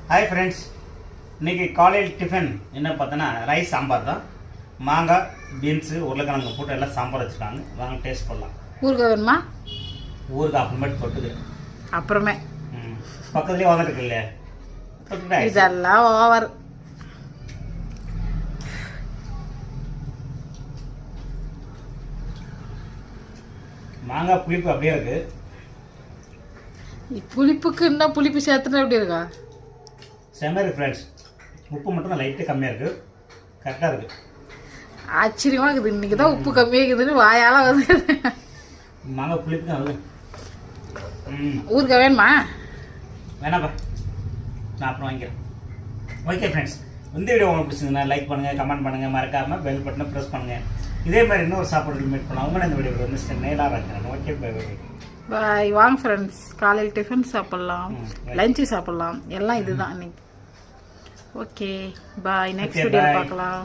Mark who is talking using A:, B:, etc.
A: Hi friends, இன்றைக்கி காலையில் tiffin என்ன பார்த்தோன்னா ரைஸ் சாம்பார் தான். மாங்காய், பீன்ஸு, உருளைக்கிழங்கு போட்டு எல்லாம் சாம்பார் வச்சுருக்காங்க. வாங்க டேஸ்ட் பண்ணலாம்.
B: ஊறுகாய் வேணுமா?
A: ஊறுகாய் அப்புறமேட்டு தொட்டுக்கு
B: அப்புறமே
A: பக்கத்துலேயே வந்துருக்கு இல்லையா, தொட்டுக்கிட்டே
B: இதெல்லாம் ஓவர்.
A: மாங்காய் புளிப்பு அப்படியே இருக்குது.
B: புளிப்புக்கு இன்னும் புளிப்பு சேர்த்துனா எப்படி இருக்கா?
A: செம்ம இருக்குது ஃப்ரெண்ட்ஸ். உப்பு மட்டும் தான் லைட்டாக கம்மியாக இருக்குது, கரெக்டாக இருக்குது.
B: ஆச்சரியமாக இருக்குது. இன்றைக்கி தான் உப்பு கம்மியாக இருக்குதுன்னு வாயால் வந்து.
A: மாங்காய் புளிப்பு தான் அது.
B: ஊறுகாய் வேணுமா?
A: வேணாப்பா, நான் அப்புறம் வாங்கிக்கிறேன். ஓகே ஃப்ரெண்ட்ஸ், இந்த வீடியோ உங்களுக்கு பிடிச்சிருந்தா லைக் பண்ணுங்கள், கமெண்ட் பண்ணுங்கள், மறக்காமல் பெல் பட்டனை ப்ரெஸ் பண்ணுங்கள். இதே மாதிரி இன்னொரு சாப்பாடு மீட் பண்ணலாம். உங்களோட இந்த வீடியோ மிஸ்டர் நேலாக இருக்கிறேன். Okay, bye bye.
B: பாய். வாங்க ஃப்ரெண்ட்ஸ், காலையில் டிஃபன் சாப்பிட்லாம், லஞ்சு சாப்பிட்லாம், எல்லாம் இதுதான் இன்னைக்கு. Okay bye. நெக்ஸ்ட் வீடியோ பார்க்கலாம்.